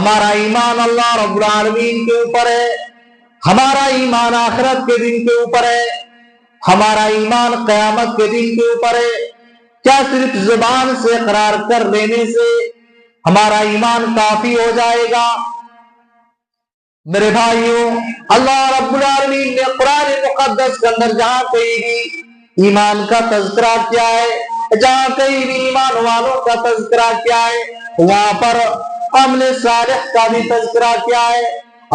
ہمارا ایمان اللہ رب العالمین کے اوپر ہے، ہمارا ایمان آخرت کے دن کے اوپر ہے، ہمارا ایمان قیامت کے دن کے اوپر ہے۔ کیا صرف زبان سے اقرار کر لینے سے ہمارا ایمان کافی ہو جائے گا؟ میرے بھائیوں، اللہ رب العالمین نے قرآن مقدس کے اندر جہاں کہیں بھی ایمان کا تذکرہ کیا ہے، جہاں کہیں بھی ایمان والوں کا تذکرہ کیا ہے، وہاں پر عمل صالح کا بھی تذکرہ کیا ہے۔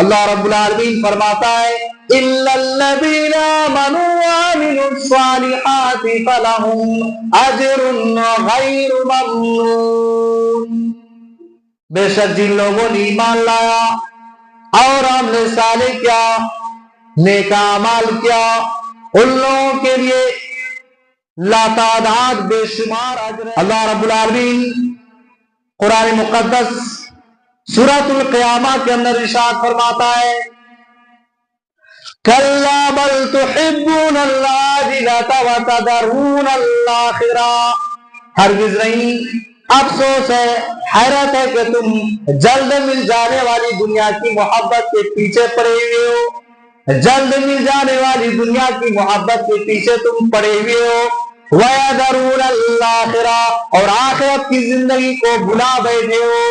اللہ رب العالمین فرماتا ہے إِلَّا الَّذِينَ آمَنُوا وَعَمِلُوا الصَّالِحَاتِ فَلَهُمْ أَجْرٌ غَيْرُ مَمْنُونٍ۔ بے شک جن لوگوں نے ایمان لایا اور عمل صالح کیا، نیک اعمال کیا، ان لوگوں کے لیے لاتعداد بے شمار اجر ہے۔ اللہ رب العالمین قرآن مقدس سورۃ القیامہ کے اندر ارشاد فرماتا ہے کَلَّا بَلْ تُحِبُّونَ الْعَاجِلَةَ وَتَذَرُونَ الْآخِرَةَ، ہرگز نہیں، افسوس ہے، حیرت ہے کہ تم جلد مل جانے والی دنیا کی محبت کے پیچھے پڑے ہوئے ہو، جلد مل جانے والی دنیا کی محبت کے پیچھے تم پڑے ہوئے ہو، وَيَذَرُونَ الْآخِرَةَ، اور آخرت کی زندگی کو بھلا بیٹھے ہو۔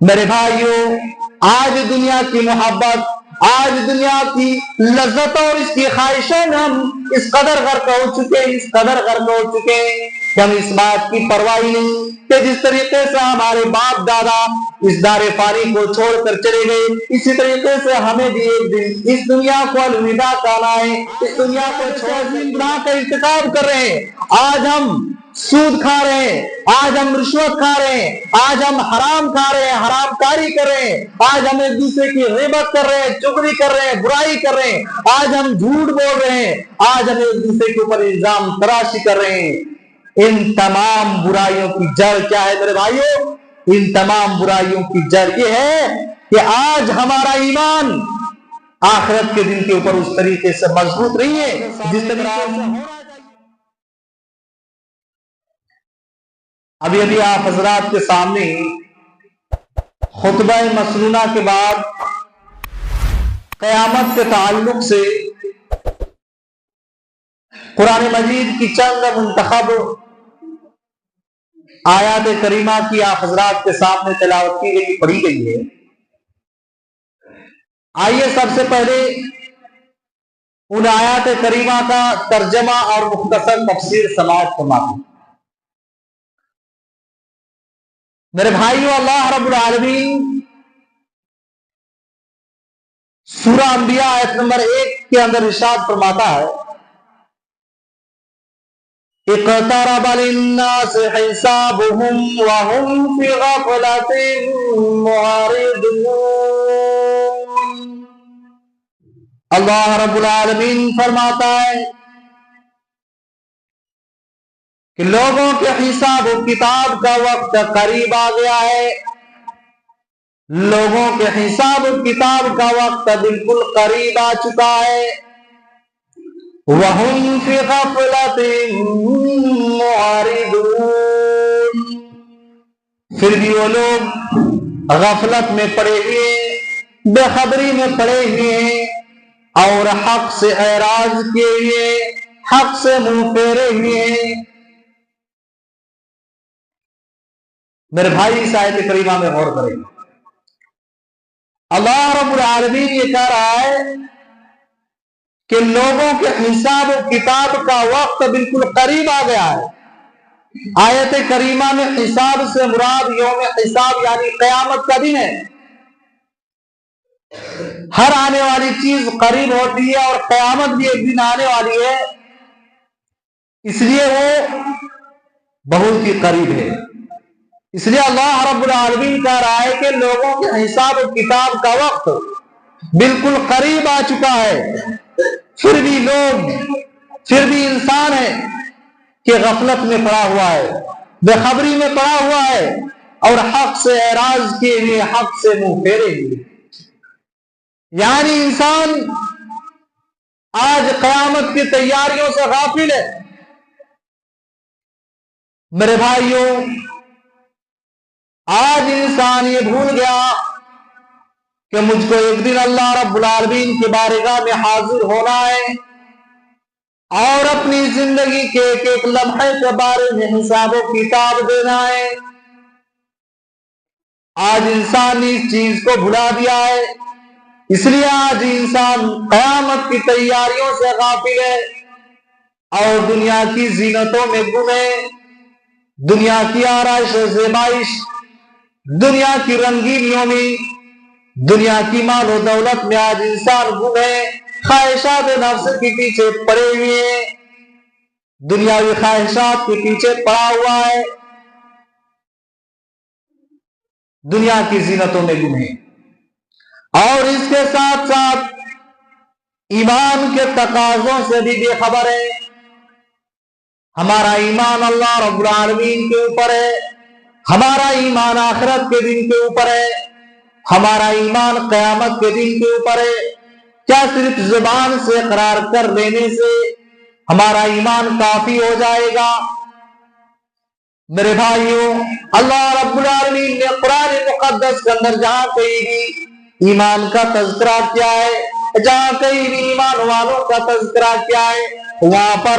میرے بھائیوں، آج دنیا کی محبت، آج دنیا کی لذت اور اس کی خواہشوں میں ہم اس قدر غرق ہو چکے ہیں، اس قدر غرق ہو چکے ہیں کہ ہم اس بات کی پرواہ نہیں کہ جس طریقے سے ہمارے باپ دادا اس دار فانی کو چھوڑ کر چلے گئے، اسی طریقے سے ہمیں بھی ایک دن اس دنیا کو الوداع کہنا ہے، اس دنیا کو چھوڑ کر گناہ کا ارتکاب کر رہے ہیں۔ آج ہم سود کھا رہے ہیں، آج ہم رشوت کھا رہے ہیں، آج ہم حرام کھا رہے ہیں، حرام کاری کر رہے ہیں، آج ہم ایک دوسرے کی غیبت کر رہے ہیں، چغلی کر رہے ہیں، برائی کر رہے ہیں، آج ہم جھوٹ بول رہے ہیں، آج ہم ایک دوسرے کے اوپر الزام تراشی کر رہے ہیں۔ ان تمام برائیوں کی جڑ کیا ہے میرے بھائیوں؟ ان تمام برائیوں کی جڑ یہ ہے کہ آج ہمارا ایمان آخرت کے دن کے اوپر اس طریقے سے مضبوط نہیں ہے جس طریقے سے ابھی آپ حضرات کے سامنے خطبہ مسنونہ کے بعد قیامت کے تعلق سے قرآن مجید کی چند منتخب آیات کریمہ کی آپ حضرات کے سامنے تلاوت کی گئی، پڑھی گئی ہے۔ آئیے سب سے پہلے ان آیات کریمہ کا ترجمہ اور مختصر تفسیر سماعت فرماتے ہیں۔ میرے بھائیو، اللہ رب العالمین سورہ انبیاء آیت نمبر 1 کے اندر ارشاد فرماتا ہے اقترب للناس حسابهم وهم في غفلة معرضون۔ اللہ رب العالمین فرماتا ہے کہ لوگوں کے حساب و کتاب کا وقت قریب آ گیا ہے، لوگوں کے حساب و کتاب کا وقت بالکل قریب آ چکا ہے۔ وَهُمْ فِي غَفْلَةٍ مُعْرِضُونَ، پھر بھی وہ لوگ غفلت میں پڑے ہوئے، بے خبری میں پڑے ہوئے ہیں اور حق سے اعراض کیے ہوئے، حق سے منہ پھیرے ہوئے ہیں۔ میرے بھائی اس آیت کریمہ میں غور کریں، اللہ رب العالمین یہ کہہ رہا ہے کہ لوگوں کے حساب و کتاب کا وقت بالکل قریب آ گیا ہے۔ آیت کریمہ میں حساب سے مراد یوم حساب یعنی قیامت کا دن ہے۔ ہر آنے والی چیز قریب ہوتی ہے اور قیامت بھی ایک دن آنے والی ہے، اس لیے وہ بہت ہی قریب ہے۔ اس لیے اللہ رب العالمین کہہ رہا ہے کہ لوگوں کے حساب و کتاب کا وقت بالکل قریب آ چکا ہے، پھر بھی لوگ، پھر بھی انسان ہے کہ غفلت میں پڑا ہوا ہے، بے خبری میں پڑا ہوا ہے اور حق سے اعراض کیے ہوئے، حق سے منہ پھیرے ہوئے۔ یعنی انسان آج قیامت کی تیاریوں سے غافل ہے۔ میرے بھائیوں، آج انسان یہ بھول گیا کہ مجھ کو ایک دن اللہ رب العالمین کی بارگاہ میں حاضر ہونا ہے اور اپنی زندگی کے ایک ایک لمحے کے بارے میں حساب و کتاب دینا ہے۔ آج انسان نے اس چیز کو بھلا دیا ہے، اس لیے آج انسان قیامت کی تیاریوں سے غافل ہے اور دنیا کی زینتوں میں گم ہے، دنیا کی آرائش و زیبائش، دنیا کی رنگینیوں میں، دنیا کی مال و دولت میں آج انسان گم ہے، خواہشات نفس کے پیچھے پڑے ہوئے ہیں، دنیاوی خواہشات کے پیچھے پڑا ہوا ہے، دنیا کی زینتوں میں گم ہے، اور اس کے ساتھ ساتھ ایمان کے تقاضوں سے بھی بے خبر ہے۔ ہمارا ایمان اللہ رب العالمین کے اوپر ہے، ہمارا ایمان آخرت کے دن کے اوپر ہے، ہمارا ایمان قیامت کے دن کے اوپر ہے۔ کیا صرف زبان سے اقرار کر لینے سے ہمارا ایمان کافی ہو جائے گا؟ میرے بھائیوں، اللہ رب العالمین نے قرآن مقدس کے اندر جہاں کہیں بھی ایمان کا تذکرہ کیا ہے، جہاں کہیں بھی ایمان والوں کا تذکرہ کیا ہے، وہاں پر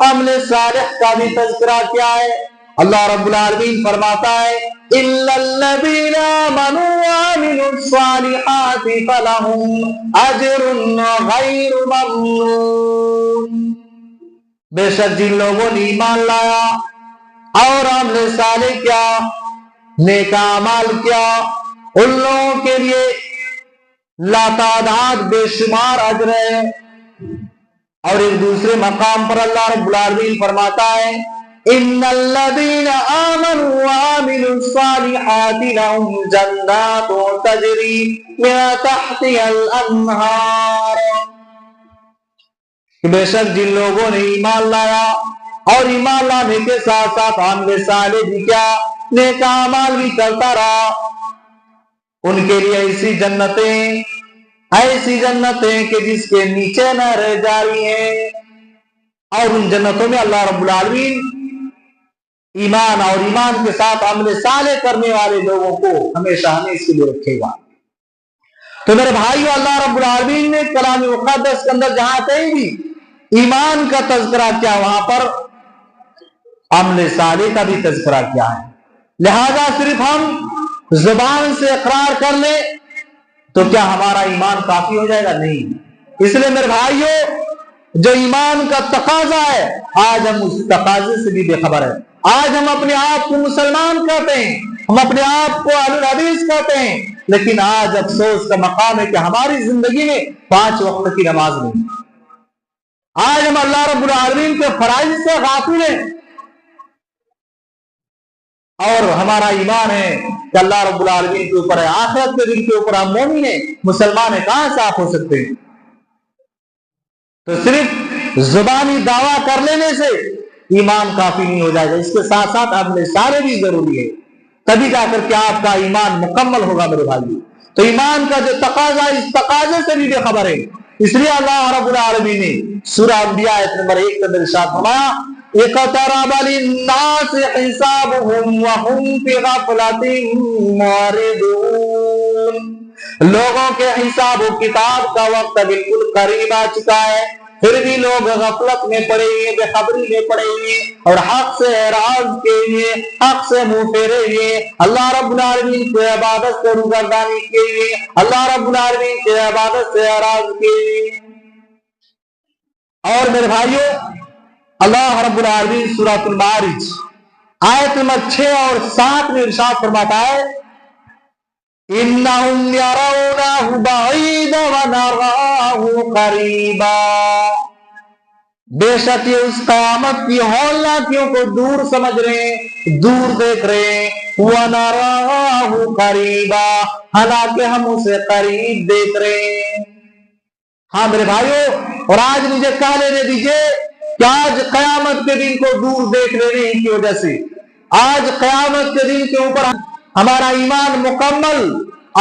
عمل صالح کا بھی تذکرہ کیا ہے۔ اللہ رب العالمین فرماتا ہے إِلَّا الَّذِينَ آمَنُوا وَعَمِلُوا الصَّالِحَاتِ فَلَهُمْ أَجْرٌ غَيْرُ مَمْنُونٍ۔ بے شک جن لوگوں نے ایمان لایا اور عمل صالح کیا، نیک اعمال کیا، ان لوگوں کے لیے لاتعداد بے شمار اجر ہے۔ اور ایک دوسرے مقام پر اللہ رب العالمین فرماتا ہے ان الذین آمنوا وعملوا الصالحات لهم جنات تجری من تحتها الانہار، کہ بے شک جن لوگوں نے ایمان لایا اور ایمان لانے کے ساتھ ساتھ عمل صالح بھی کیا، نیک اعمال بھی کرتا رہا، ان کے لیے ایسی جنتیں کہ جس کے نیچے نہریں جاری ہیں، اور ان جنتوں میں اللہ رب العالمین ایمان اور ایمان کے ساتھ عمل صالح کرنے والے لوگوں کو ہمیشہ ہمیشہ کے لیے رکھے گا۔ تو میرے بھائیو، اللہ رب العالمین نے کلام مقدس کے اندر جہاں کہیں بھی ایمان کا تذکرہ کیا، وہاں پر عمل صالح کا بھی تذکرہ کیا ہے۔ لہذا صرف ہم زبان سے اقرار کر لیں تو کیا ہمارا ایمان کافی ہو جائے گا؟ نہیں۔ اس لیے میرے بھائیو، جو ایمان کا تقاضا ہے، آج ہم اس تقاضے سے بھی بے خبر ہیں۔ آج ہم اپنے آپ کو مسلمان کہتے ہیں، ہم اپنے آپ کو اہل الحدیث کہتے ہیں، لیکن آج افسوس کا مقام ہے کہ ہماری زندگی میں 5 وقت کی نماز نہیں۔ آج ہم اللہ رب العالمین کے فرائض سے غافل ہیں، اور ہمارا ایمان ہے کہ اللہ رب العالمین کے اوپر ہے، آخرت کے دن کے اوپر ہم مومن ہیں، مسلمان ہیں، کہاں سے آپ ہو سکتے ہیں؟ تو صرف زبانی دعویٰ کر لینے سے ایمان کافی نہیں ہو جائے گا، اس کے ساتھ ساتھ عمل صالح بھی ضروری ہے، تبھی جا کر کے آپ کا ایمان مکمل ہوگا میرے بھائی۔ تو ایمان کا جو تقاضا، اس تقاضے سے بھی بے خبر ہے، اس لیے اللہ رب العالمین نے سورہ انبیاء آیت نمبر 1 کے اندر ارشاد فرمایا اقترب للناس حسابهم وهم في غفلة معرضون، لوگوں کے حساب و کتاب کا وقت بالکل قریب آ چکا ہے، پھر بھی لوگ غفلت میں پڑے ہوئے، بے خبری میں پڑے ہوئے، اور حق سے اعراض کے لیے، حق سے منہ پھیرے ہوئے، اللہ رب العالمین کی عبادت سے روگردانی کے لیے، اللہ رب العالمین کی عبادت سے اعراض کے لیے۔ اور میرے بھائیوں، اللہ رب العالمین سورۃ المعارج آیت نمبر 6 اور 7 میں ارشاد فرماتا ہے انہم یرونہ بعیدا ونراہ قریبا، بے شک یہ اس قیامت کی ہولناکیوں کو دور سمجھ رہے ہیں، دور دیکھ رہے ہیں، ونراہ قریبا، حالانکہ ہم اسے قریب دیکھ رہے ہیں۔ ہاں میرے بھائیوں، اور آج مجھے کہہ لینے دیجئے کہ آج قیامت کے دن کو دور دیکھ لینے کی وجہ سے، آج قیامت کے دن کے اوپر ہمارا ایمان مکمل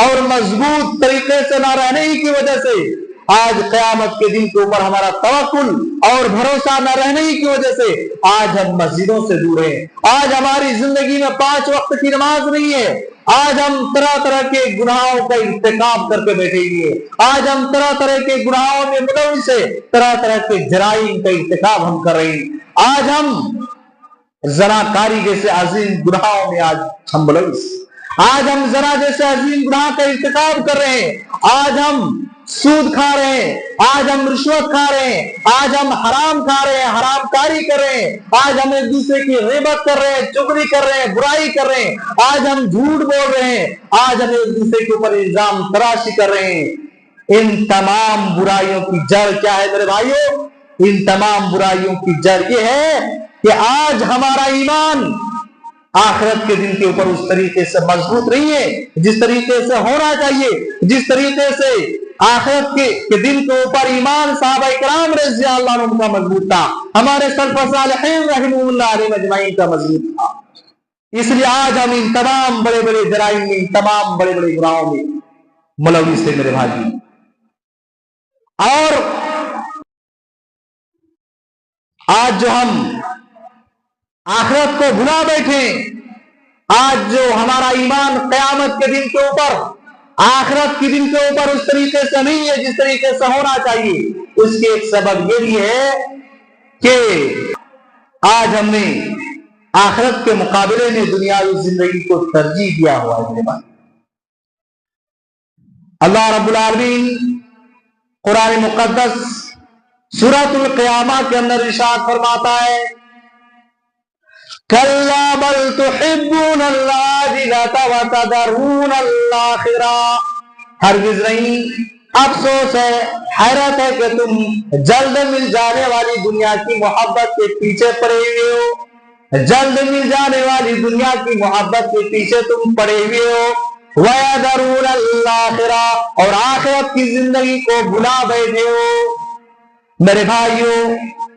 اور مضبوط طریقے سے نہ رہنے کی وجہ سے آج قیامت کے دن کے اوپر ہمارا توکل اور بھروسہ نہ رہنے کی وجہ سے آج ہم مسجدوں سے دور ہیں. آج ہماری زندگی میں 5 وقت کی نماز نہیں ہے. آج ہم طرح طرح کے گناہوں کا ارتکاب کر کے بیٹھے ہوئے. آج ہم طرح طرح کے گناہوں میں ملوث ہیں. طرح طرح کے جرائم کا ارتکاب ہم کر رہے ہیں. آج ہم زناکاری جیسے عظیم گناہوں میں آج ہم ملوث. آج ہم زنا جیسے عظیم گناہ کا ارتکاب کر رہے ہیں. آج ہم سود کھا رہے ہیں. آج ہم رشوت کھا رہے ہیں. آج ہم حرام کھا رہے ہیں, حرام کاری کر رہے ہیں. آج ہم ایک دوسرے کی غیبت کر رہے ہیں, چغلی کر رہے ہیں, برائی کر رہے ہیں. آج ہم جھوٹ بول رہے ہیں. آج ہم ایک دوسرے کے اوپر الزام تراشی کر رہے ہیں. ان تمام برائیوں کی جڑ کیا ہے میرے بھائیوں؟ ان تمام برائیوں کی جڑ یہ ہے کہ آج ہمارا ایمان آخرت کے دن کے اوپر اس طریقے سے مضبوط نہیں ہے جس طریقے سے ہونا چاہیے. جس طریقے سے آخرت کے دن کے اوپر ایمان صحابہ کرام رضی اللہ عنہ کا مضبوط تھا, ہمارے سلف صالحین رحمہ اللہ علیہ مجمعین کا مضبوط تھا. اس لیے آج ہم ان تمام بڑے بڑے جرائم میں, ان تمام بڑے بڑے گناہوں میں ملوث تھے میرے بھائی. اور آج جو ہم آخرت کو بھلا بیٹھے, آج جو ہمارا ایمان قیامت کے دن کے اوپر, آخرت کے دن کے اوپر اس طریقے سے نہیں ہے جس طریقے سے ہونا چاہیے, اس کے ایک سبب یہ بھی ہے کہ آج ہم نے آخرت کے مقابلے میں دنیاوی زندگی کو ترجیح دیا ہوا ہے میرے بھائی. اللہ رب العالمین قرآن مقدس سورۃ القیامہ کے اندر ارشاد فرماتا ہے کلا بل تحبون العاجلۃ وتذرون الآخرہ. ہرگز نہیں, افسوس ہے, حیرت ہے کہ تم جلد مل جانے والی دنیا کی محبت کے پیچھے پڑے ہوئے ہو. جلد مل جانے والی دنیا کی محبت کے پیچھے تم پڑے ہوئے ہو. وَيَذَرُونَ الْآخِرَةَ, اور آخرت کی زندگی کو بھلا بیٹھے ہو. میرے بھائیوں,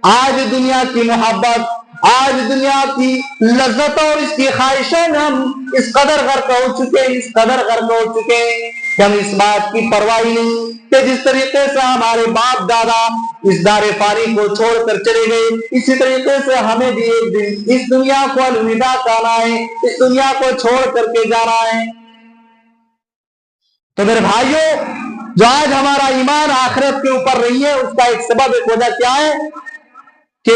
آج دنیا کی محبت, آج دنیا کی لذت اور اس کی خواہشیں میں ہم اس قدر غرق ہو چکے ہیں, اس قدر غرق ہو چکے ہیں کہ ہم اس بات کی پرواہ نہیں کہ جس طریقے سے ہمارے باپ دادا اس دار فانی کو چھوڑ کر چلے گئے, اسی طریقے سے ہمیں بھی ایک دن اس دنیا کو الوداع کہنا ہے, اس دنیا کو چھوڑ کر کے جانا ہے. تو میرے بھائیوں, جو آج ہمارا ایمان آخرت کے اوپر نہیں ہے, اس کا ایک سبب, ایک وجہ کیا ہے کہ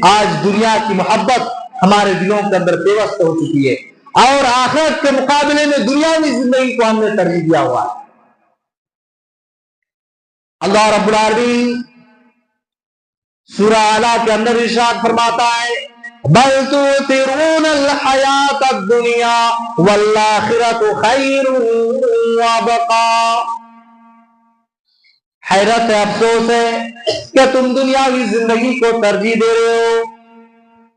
آج دنیا کی محبت ہمارے دلوں کے اندر پیوست ہو چکی ہے اور آخرت کے مقابلے میں دنیاوی زندگی کو ہم نے ترجیح دیا ہوا ہے. اللہ رب العالمین سورہ اعلیٰ کے اندر ارشاد فرماتا ہے بل تؤثرون الحیات الدنیا والآخرۃ خیر وابقا. حیرت ہے, افسوس ہے کہ تم دنیاوی زندگی کو ترجیح دے رہے ہو,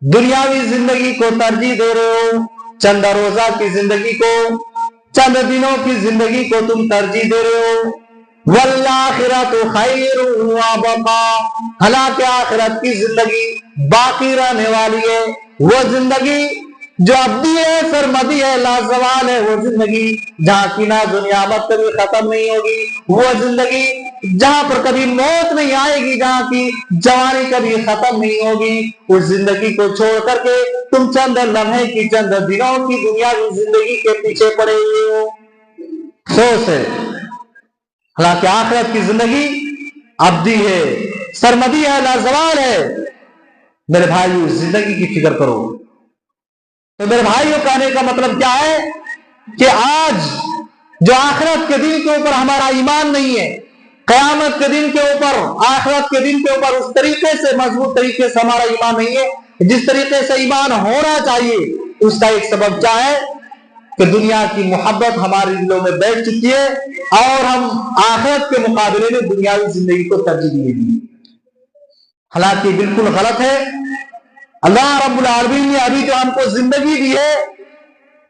دنیاوی زندگی کو ترجیح دے رہے ہو, چند روزہ کی زندگی کو, چند دنوں کی زندگی کو تم ترجیح دے رہے ہو. والآخرۃ خیر وابقا, حالانکہ آخرت کی زندگی باقی رہنے والی ہے. وہ زندگی جو ابدی ہے, سرمدی ہے, لازوال ہے. وہ زندگی جہاں کی ناز و نعمت کبھی ختم نہیں ہوگی. وہ زندگی جہاں پر کبھی موت نہیں آئے گی, جہاں کی جوانی کبھی ختم نہیں ہوگی. اس زندگی کو چھوڑ کر کے تم چند لمحے کی, چند دنوں کی دنیاوی زندگی کے پیچھے پڑے ہوئے ہو. افسوس ہے, حالانکہ آخرت کی زندگی ابدی ہے, سرمدی ہے, لازوال ہے. میرے بھائیو, زندگی کی فکر کرو. تو میرے بھائیو, کہنے کا مطلب کیا ہے کہ آج جو آخرت کے دن کے اوپر ہمارا ایمان نہیں ہے, قیامت کے دن کے اوپر, آخرت کے دن کے اوپر اس طریقے سے مضبوط طریقے سے ہمارا ایمان نہیں ہے جس طریقے سے ایمان ہونا چاہیے, اس کا ایک سبب کیا ہے کہ دنیا کی محبت ہمارے دلوں میں بیٹھ چکی ہے اور ہم آخرت کے مقابلے میں دنیاوی زندگی کو ترجیح دے دی. حالانکہ بالکل غلط ہے. اللہ رب العالمین نے ابھی جو ہم کو زندگی دی ہے,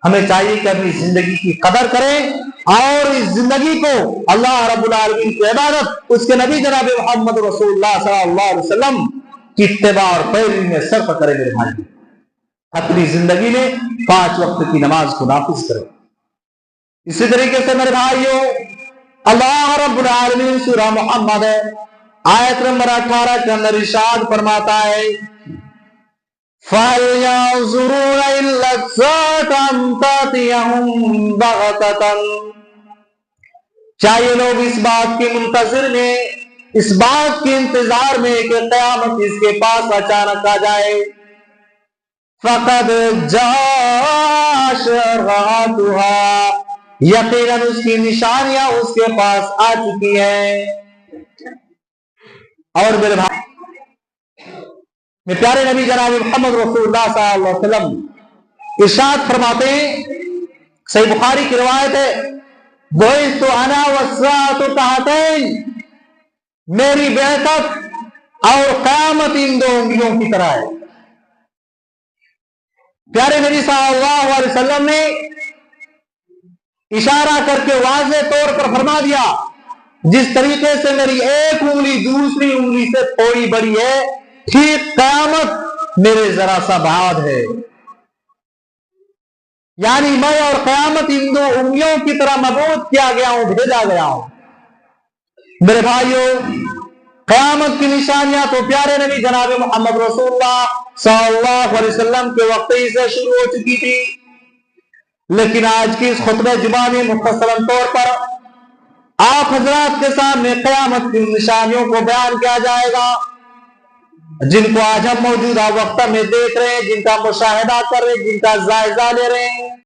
ہمیں چاہیے کہ اپنی زندگی کی قدر کریں اور اس زندگی کو اللہ رب العالمین کی عبادت, اس کے نبی جناب محمد رسول اللہ صلی اللہ علیہ وسلم کی اتباع اور پیروی میں صرف کریں. میرے بھائی, اپنی زندگی میں 5 وقت کی نماز کو نافذ کریں. اسی طریقے سے میرے بھائیوں, اللہ رب العالمین سورہ محمد آیت نمبر 18 کے اندر ارشاد فرماتا ہے فَلْيَنظُرُوا إِلَّا السَّاعَةَ أَن تَأْتِيَهُم بَغْتَةً، چاہیے لوگ اس بات کے منتظر میں، اس بات کے انتظار میں کہ قیامت اس کے پاس اچانک آ جائے. فَقَدْ جَاءَ أَشْرَاطُهَا، یقیناً اس کی نشانیاں اس کے پاس آ چکی ہیں. اور میرے بھائی، میں پیارے نبی جناب محمد رسول اللہ صلی اللہ علیہ وسلم ارشاد فرماتے ہیں، صحیح بخاری کی روایت ہے، بُعِثْتُ أَنَا وَالسَّاعَةُ كَهَاتَيْنِ، میری بعثت اور قیامت ان دو انگلیوں کی طرح ہے. پیارے نبی صلی اللہ علیہ وسلم نے اشارہ کر کے واضح طور پر فرما دیا، جس طریقے سے میری ایک انگلی دوسری انگلی سے تھوڑی بڑی ہے، ٹھیک قیامت میرے ذرا سا بعد ہے. یعنی میں اور قیامت ان دو انگلیوں کی طرح مبعوث کیا گیا ہوں، بھیجا گیا ہوں. میرے بھائیوں، قیامت کی نشانیاں تو پیارے نبی جناب محمد رسول اللہ صلی اللہ علیہ وسلم کے وقت ہی سے شروع ہو چکی تھی، لیکن آج کی اس خطبہ جمعہ میں مختصراً طور پر آپ حضرات کے سامنے قیامت کی نشانیوں کو بیان کیا جائے گا، جن کو آج ہم موجودہ وقت میں دیکھ رہے ہیں، جن کا مشاہدہ کر رہے ہیں، جن کا جائزہ لے رہے ہیں.